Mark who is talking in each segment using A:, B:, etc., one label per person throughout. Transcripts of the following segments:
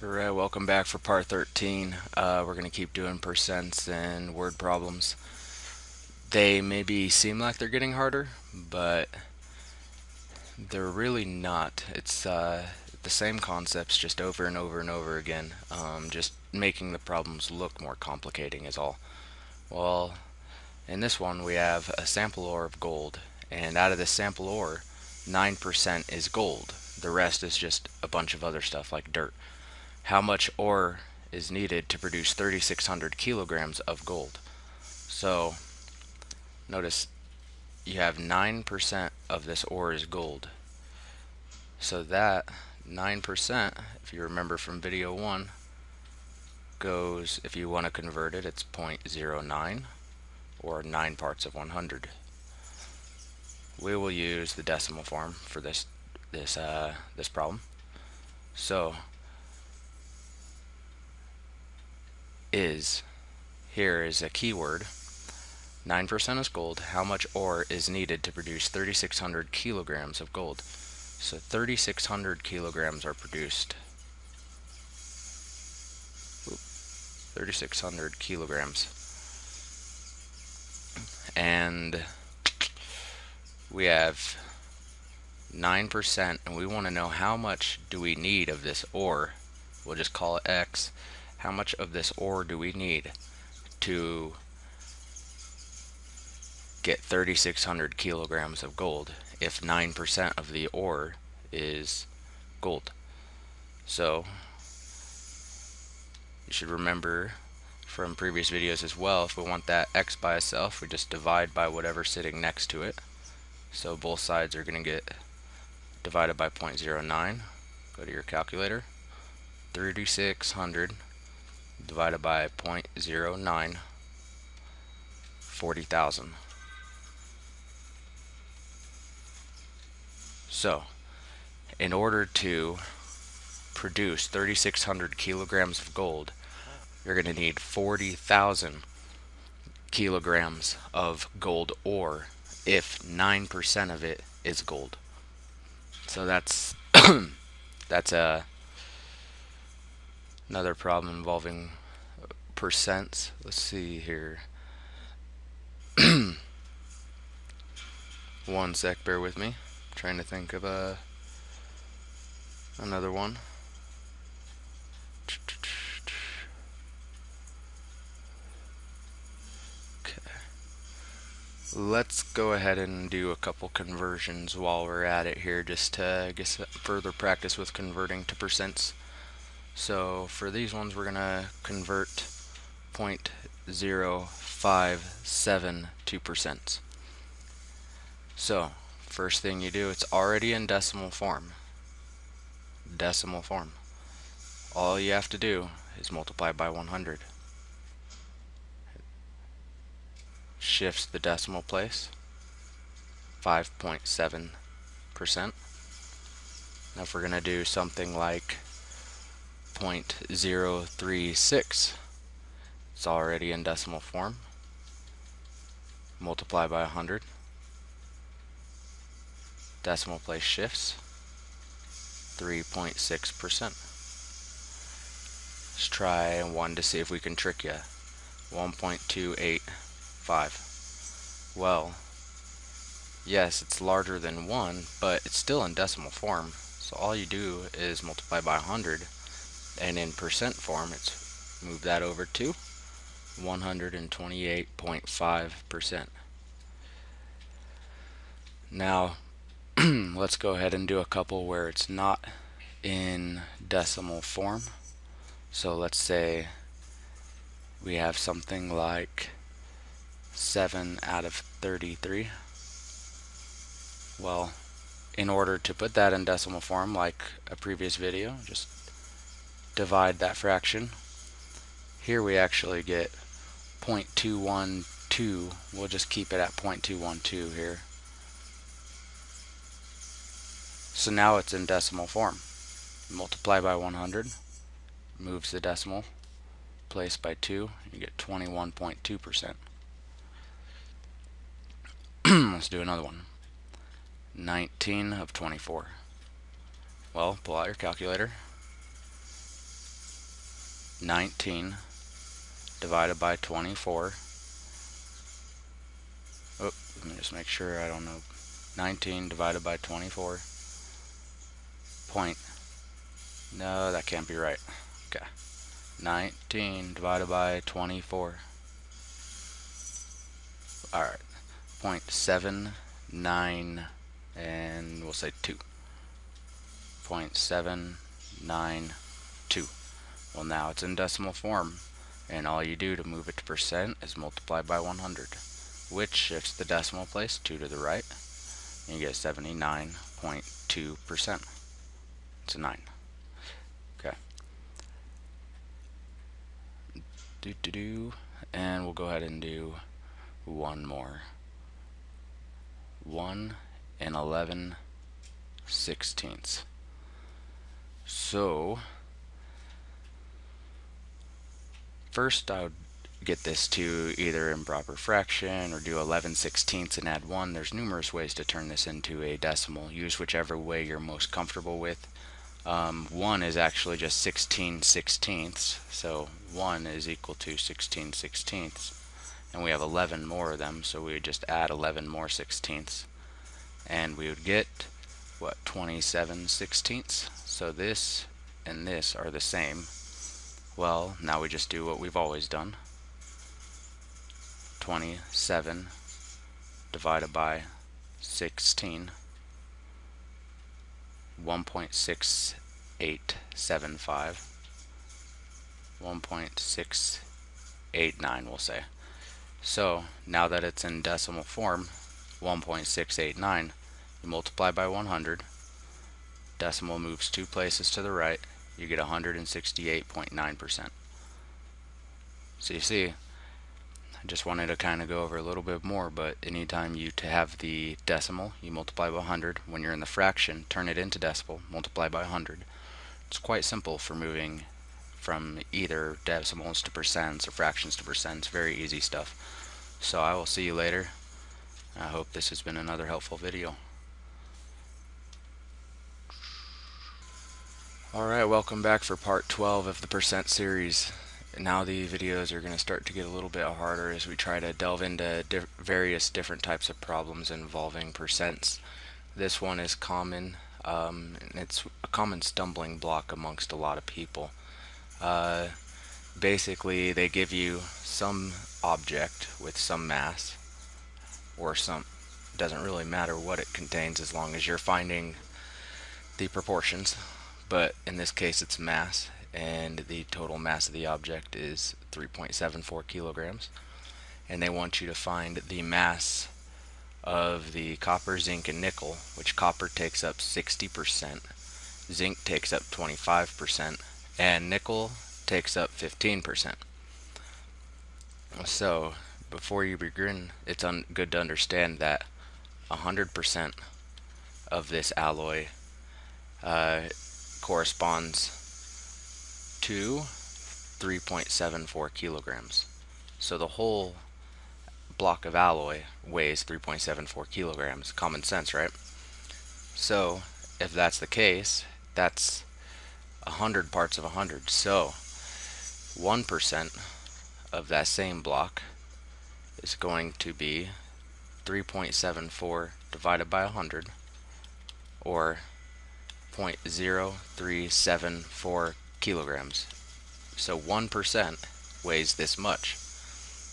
A: Alright, welcome back for part 13. We're going to keep doing percents and word problems. They maybe seem like they're getting harder, but they're really not. It's the same concepts just over and over and over again, just making the problems look more complicating is all. Well, in this one we have a sample ore of gold, and out of this sample ore, 9% is gold. The rest is just a bunch of other stuff like dirt. How much ore is needed to produce 3,600 kilograms of gold? So notice you have 9% of this ore is gold. So that 9%, if you remember from video 1, goes, if you want to convert it, it's 0.09 or 9 parts of 100. We will use the decimal form for this problem. So is here is a keyword. 9% is gold. How much ore is needed to produce 3,600 kilograms of gold? So 3,600 kilograms are produced. 3,600 kilograms. And we have 9%, and we want to know how much do we need of this ore. We'll just call it X. How much of this ore do we need to get 3,600 kilograms of gold if 9% of the ore is gold? So you should remember from previous videos as well, if we want that X by itself, we just divide by whatever's sitting next to it. So both sides are going to get divided by 0.09. Go to your calculator. 3,600 divided by 0.09, 40,000. So, in order to produce 3,600 kilograms of gold, you're going to need 40,000 kilograms of gold ore if 9% of it is gold. So that's that's another problem involving percents. Let's see here. One sec, bear with me. I'm trying to think of another one. Okay. Let's go ahead and do a couple conversions while we're at it here, just to get some further practice with converting to percents. So for these ones, we're gonna convert 0.057 to percents. So first thing you do, it's already in decimal form. Decimal form. All you have to do is multiply by 100. Shifts the decimal place. 5.7%. Now if we're gonna do something like 0.036, it's already in decimal form. Multiply by 100. Decimal place shifts. 3.6%. Let's try one to see if we can trick you. 1.285. Well, yes, it's larger than 1, but it's still in decimal form. So all you do is multiply by 100, and in percent form, it's move that over to 128.5%. Now, let's go ahead and do a couple where it's not in decimal form. So let's say we have something like 7 out of 33. Well, in order to put that in decimal form, like a previous video, just divide that fraction. Here we actually get 0.212. We'll just keep it at 0.212 here. So now it's in decimal form. Multiply by 100, moves the decimal place by 2, you get 21.2%. Let's do another one. 19 of 24. Well, pull out your calculator. 19 divided by 24. Oh, let me just make sure I don't know. 19 divided by 24. Point. No, that can't be right. Okay. 19 divided by 24. Alright. 0.79, and we'll say 2. 0.792. Well, now it's in decimal form, and all you do to move it to percent is multiply by 100, which shifts the decimal place 2 to the right, and you get 79.2%. It's a 9. Okay. And we'll go ahead and do one more. 1 and 11/16. So first I would get this to either improper fraction or do 11/16 and add 1. There's numerous ways to turn this into a decimal. Use whichever way you're most comfortable with. 1 is actually just 16/16, so 1 is equal to 16/16, and we have 11 more of them, so we would just add 11 more 16ths, and we would get, what, 27/16. So this and this are the same. Well, now we just do what we've always done. 27 divided by 16. 1.6875. 1.689, we'll say. So now that it's in decimal form, 1.689, you multiply by 100, decimal moves 2 places to the right, you get 168.9%. So you see, I just wanted to kind of go over a little bit more, but anytime you have the decimal, you multiply by 100. When you're in the fraction, turn it into decimal, multiply by 100. It's quite simple for moving from either decimals to percents or fractions to percents. Very easy stuff. So I will see you later. I hope this has been another helpful video. Alright, welcome back for part 12 of the percent series. Now the videos are going to start to get a little bit harder as we try to delve into various different types of problems involving percents. This one is common, and it's a common stumbling block amongst a lot of people. Basically, they give you some object with some mass, or doesn't really matter what it contains as long as you're finding the proportions, but in this case it's mass, and the total mass of the object is 3.74 kilograms, and they want you to find the mass of the copper, zinc, and nickel, which copper takes up 60%, zinc takes up 25%, and nickel takes up 15%. So before you begin, it's good to understand that 100% of this alloy corresponds to 3.74 kilograms. So the whole block of alloy weighs 3.74 kilograms. Common sense, right? So if that's the case, that's 100 parts of 100. So 1% of that same block is going to be 3.74 divided by 100, or 0.0374 kilograms. So 1% weighs this much.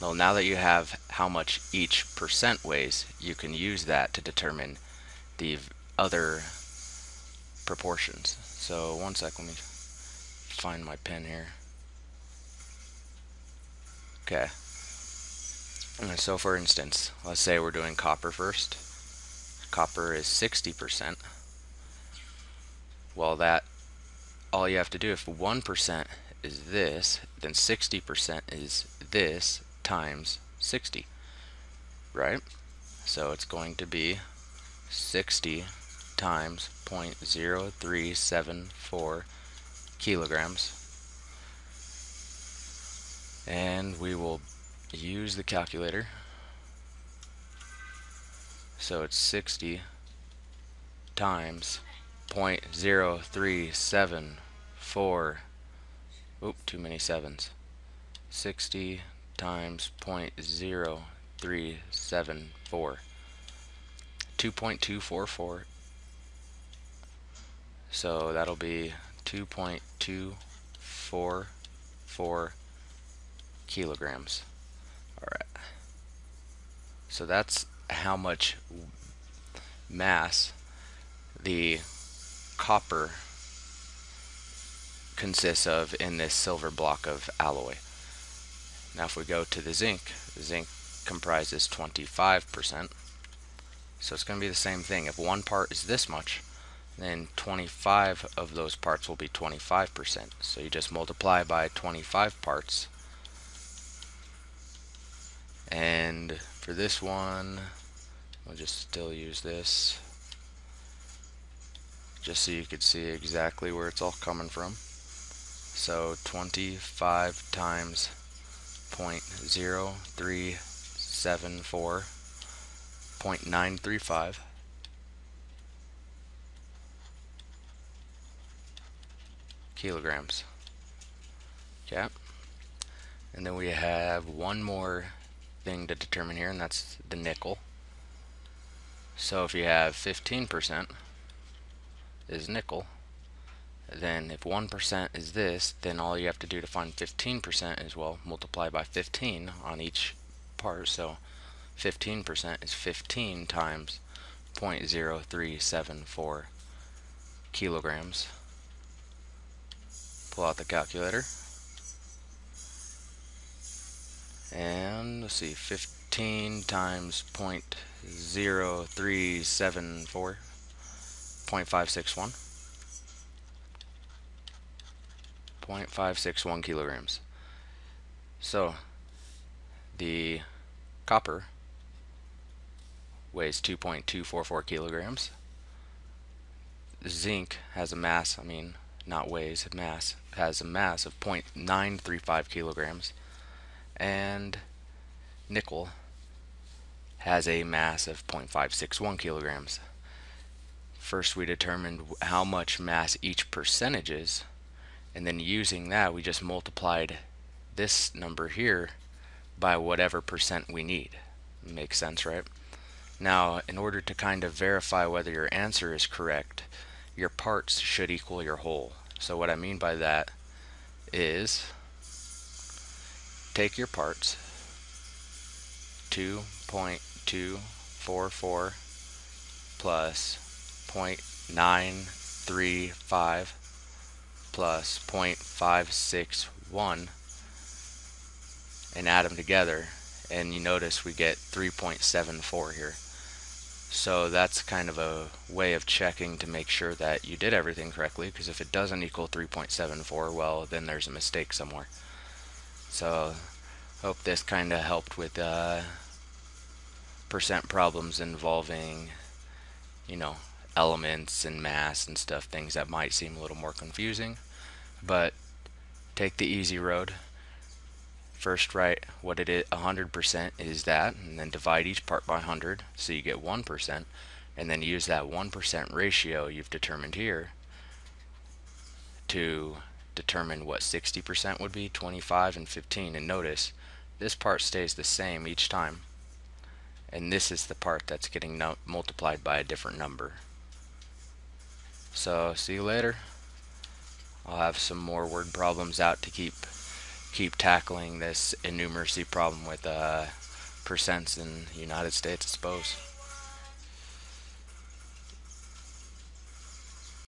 A: Well, now that you have how much each percent weighs, you can use that to determine the other proportions. So one sec, let me find my pen here. Okay. So for instance, let's say we're doing copper first. Copper is 60%. Well, that all you have to do, if 1% is this, then 60% is this times 60, right? So it's going to be 60 times 0.0374 kilograms, and we will use the calculator. So it's 60 times 0.0374 Oop, too many sevens. 60 times 0.0374. 2.244. So that'll be 2.244 kilograms. Alright. So that's how much mass the copper consists of in this silver block of alloy. Now if we go to the zinc comprises 25%. So it's going to be the same thing. If one part is this much, then 25 of those parts will be 25%. So you just multiply by 25 parts. And for this one, we'll just still use this, just so you could see exactly where it's all coming from. So 25 times 0.0374, 0.935 kilograms. Okay. And then we have one more thing to determine here, and that's the nickel. So if you have 15% is nickel, then if 1% is this, then all you have to do to find 15% is, well, multiply by 15 on each part. So 15% is 15 times 0.0374 kilograms. Pull out the calculator. And let's see, 15 times 0.0374, 0.561. 0.561 kilograms. So the copper weighs 2.244 kilograms. Zinc has a mass, not weighs, mass, has a mass of 0.935 kilograms. And nickel has a mass of 0.561 kilograms. First we determined how much mass each percentage is, and then using that we just multiplied this number here by whatever percent we need. Makes sense, right? Now, in order to kind of verify whether your answer is correct, your parts should equal your whole. So what I mean by that is, take your parts, 2.244 plus 0.935 plus 0.561, and add them together, and you notice we get 3.74 here. So that's kind of a way of checking to make sure that you did everything correctly, because if it doesn't equal 3.74, well, then there's a mistake somewhere. So hope this kind of helped with percent problems involving, elements and mass and stuff, things that might seem a little more confusing. But take the easy road. First write what it is, 100% is that, and then divide each part by 100, so you get 1%, and then use that 1% ratio you've determined here to determine what 60% would be, 25 and 15. And notice this part stays the same each time, and this is the part that's getting multiplied by a different number. So see you later. I'll have some more word problems out to keep tackling this innumeracy problem with percents in the United States, I suppose.